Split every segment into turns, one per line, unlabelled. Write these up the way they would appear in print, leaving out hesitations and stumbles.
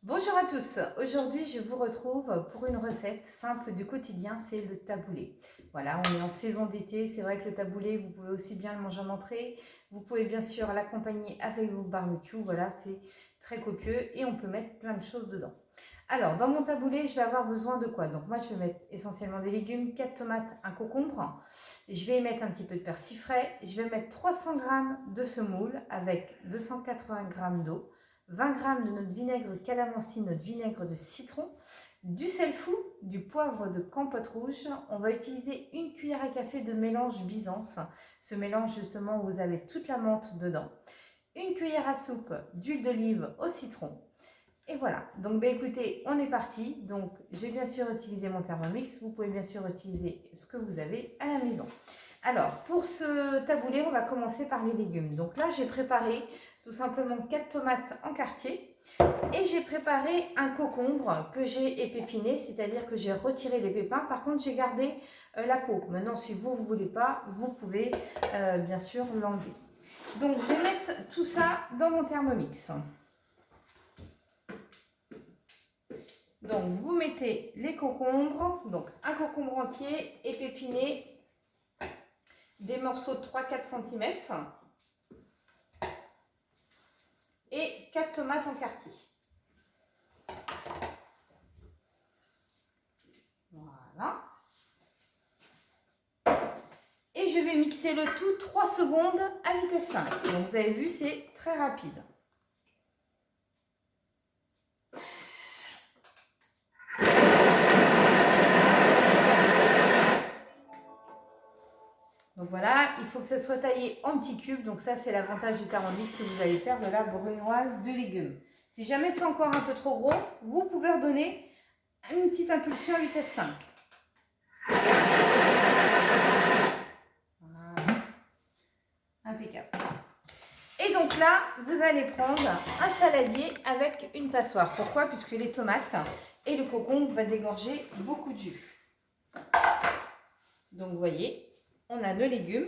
Bonjour à tous, aujourd'hui je vous retrouve pour une recette simple du quotidien, c'est le taboulé. Voilà, on est en saison d'été, c'est vrai que le taboulé vous pouvez aussi bien le manger en entrée, vous pouvez bien sûr l'accompagner avec vos barbecues, voilà c'est très copieux et on peut mettre plein de choses dedans. Alors dans mon taboulé je vais avoir besoin de quoi? Donc moi je vais mettre essentiellement des légumes, 4 tomates, un concombre, je vais y mettre un petit peu de persil frais, je vais mettre 300 g de semoule avec 280 g d'eau, 20 g de notre vinaigre calamansi, notre vinaigre de citron, du sel fou, du poivre de campote rouge. On va utiliser une cuillère à café de mélange Byzance. Ce mélange justement où vous avez toute la menthe dedans. Une cuillère à soupe d'huile d'olive au citron. Et voilà, donc écoutez, on est parti. Donc j'ai bien sûr utilisé mon Thermomix. Vous pouvez bien sûr utiliser ce que vous avez à la maison. Alors, pour ce taboulé, on va commencer par les légumes. Donc là, j'ai préparé tout simplement 4 tomates en quartier et j'ai préparé un concombre que j'ai épépiné, c'est-à-dire que j'ai retiré les pépins. Par contre, j'ai gardé la peau. Maintenant, si vous ne voulez pas, vous pouvez bien sûr l'enlever. Donc, je vais mettre tout ça dans mon Thermomix. Donc, vous mettez les concombres, donc un concombre entier épépiné, des morceaux de 3-4 cm et 4 tomates en quartier. Voilà. Et je vais mixer le tout 3 secondes à vitesse 5. Donc vous avez vu, c'est très rapide. Donc voilà, il faut que ça soit taillé en petits cubes. Donc ça, c'est l'avantage du Thermomix si vous allez faire de la brunoise de légumes. Si jamais c'est encore un peu trop gros, vous pouvez redonner une petite impulsion à vitesse 5. Voilà. Impeccable. Et donc là, vous allez prendre un saladier avec une passoire. Pourquoi? Puisque les tomates et le concombre vont dégorger beaucoup de jus. Donc vous voyez, on a nos légumes.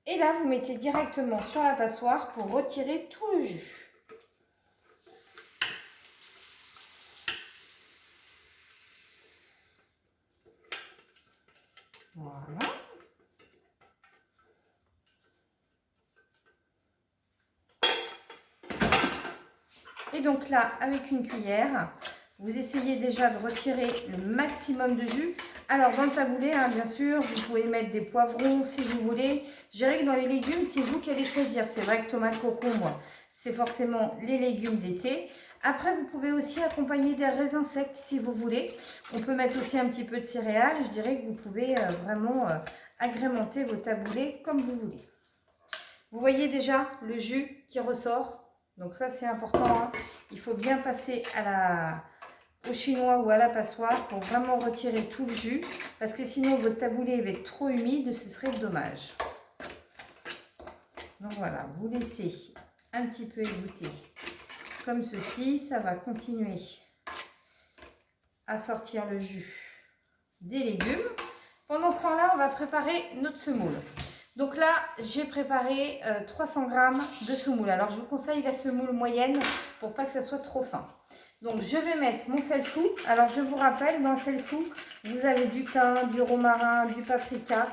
Et là, vous mettez directement sur la passoire pour retirer tout le jus. Voilà. Et donc là, avec une cuillère, vous essayez déjà de retirer le maximum de jus. Alors dans le taboulé, bien sûr, vous pouvez mettre des poivrons si vous voulez. Je dirais que dans les légumes, c'est vous qui allez choisir. C'est vrai que tomate, concombre, c'est forcément les légumes d'été. Après, vous pouvez aussi accompagner des raisins secs si vous voulez. On peut mettre aussi un petit peu de céréales. Je dirais que vous pouvez vraiment agrémenter vos taboulés comme vous voulez. Vous voyez déjà le jus qui ressort. Donc ça, c'est important, hein. Il faut bien passer au chinois ou à la passoire pour vraiment retirer tout le jus. Parce que sinon, votre taboulé va être trop humide, ce serait dommage. Donc voilà, vous laissez un petit peu égoutter comme ceci. Ça va continuer à sortir le jus des légumes. Pendant ce temps-là, on va préparer notre semoule. Donc là, j'ai préparé 300 g de semoule. Alors, je vous conseille la semoule moyenne pour pas que ça soit trop fin. Donc, je vais mettre mon sel fou. Alors, je vous rappelle, dans le sel fou, vous avez du thym, du romarin, du paprika,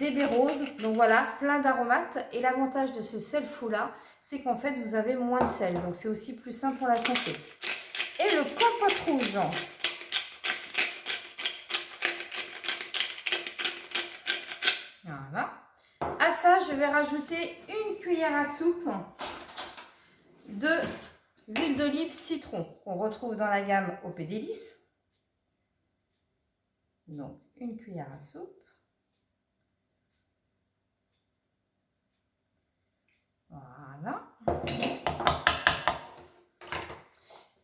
des baies roses. Donc, voilà, plein d'aromates. Et l'avantage de ce sel fou-là, c'est qu'en fait, vous avez moins de sel. Donc, c'est aussi plus sain pour la santé. Et le campote rouge. Voilà. À ça, je vais rajouter une cuillère à soupe de l'huile d'olive citron qu'on retrouve dans la gamme OP Délices. Donc, une cuillère à soupe. Voilà.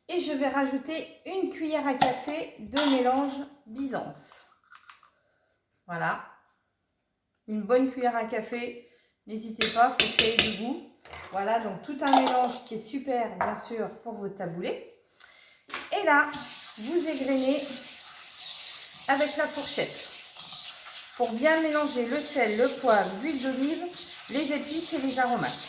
Et je vais rajouter une cuillère à café de mélange Byzance. Voilà. Une bonne cuillère à café. N'hésitez pas, il faut que ça ait du goût. Voilà, donc tout un mélange qui est super, bien sûr, pour vos taboulés. Et là, vous égrenez avec la fourchette pour bien mélanger le sel, le poivre, l'huile d'olive, les épices et les aromates.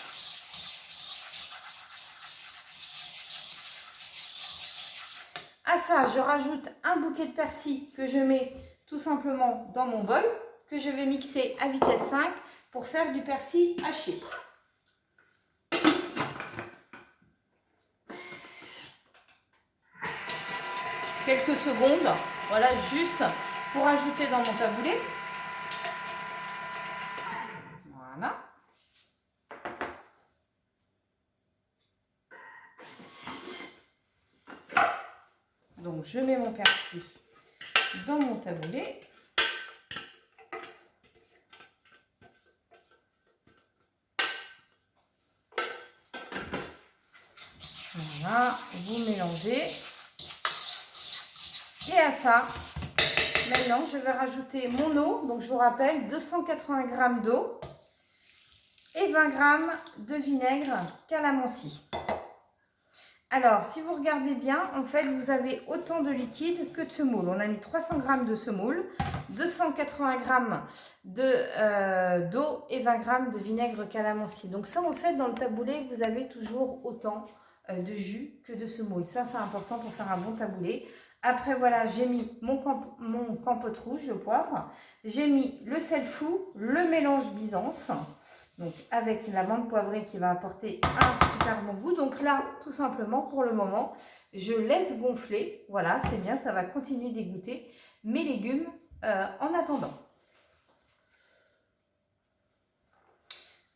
À ça, je rajoute un bouquet de persil que je mets tout simplement dans mon bol, que je vais mixer à vitesse 5 pour faire du persil haché. Quelques secondes, voilà, juste pour ajouter dans mon taboulé. Voilà. Donc, je mets mon persil dans mon taboulé. Voilà, vous mélangez. Et à ça, maintenant, je vais rajouter mon eau. Donc, je vous rappelle, 280 g d'eau et 20 g de vinaigre calamansi. Alors, si vous regardez bien, en fait, vous avez autant de liquide que de semoule. On a mis 300 g de semoule, 280 g d'eau et 20 g de vinaigre calamansi. Donc ça, en fait, dans le taboulé, vous avez toujours autant de jus que de semoule. Ça, c'est important pour faire un bon taboulé. Après, voilà, j'ai mis mon campote rouge, le poivre. J'ai mis le sel fou, le mélange Byzance. Donc, avec la menthe poivrée qui va apporter un super bon goût. Donc là, tout simplement, pour le moment, je laisse gonfler. Voilà, c'est bien, ça va continuer d'égoutter mes légumes en attendant.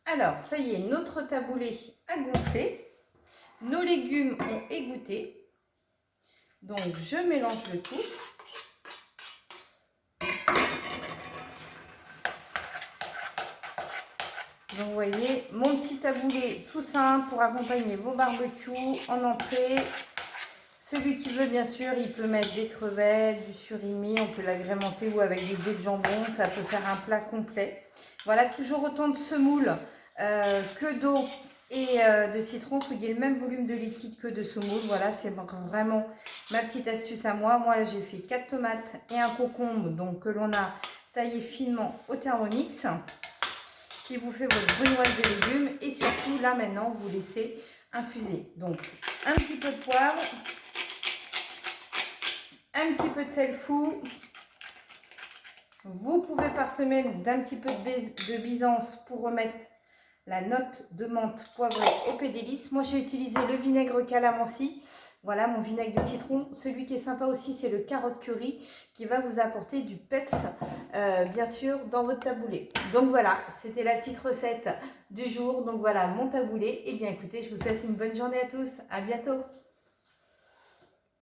Alors, ça y est, notre taboulé a gonflé. Nos légumes ont égoutté. Donc, je mélange le tout. Donc, vous voyez, mon petit taboulé tout simple pour accompagner vos barbecues en entrée. Celui qui veut, bien sûr, il peut mettre des crevettes, du surimi, on peut l'agrémenter ou avec des dés de jambon, ça peut faire un plat complet. Voilà, toujours autant de semoule que d'eau et de citron, il y a le même volume de liquide que de semoule. Voilà, c'est vraiment ma petite astuce à moi. Moi, j'ai fait 4 tomates et un concombre, donc que l'on a taillé finement au Thermomix, qui vous fait votre brunoise de légumes. Et surtout, là, maintenant, vous laissez infuser. Donc, un petit peu de poivre, un petit peu de sel fou. Vous pouvez parsemer d'un petit peu de Byzance pour remettre la note de menthe poivrée au pédélis. Moi, j'ai utilisé le vinaigre calamansi. Voilà mon vinaigre de citron. Celui qui est sympa aussi, c'est le carotte curry qui va vous apporter du peps, bien sûr, dans votre taboulé. Donc voilà, c'était la petite recette du jour. Donc voilà, mon taboulé. Et bien écoutez, je vous souhaite une bonne journée à tous. À bientôt.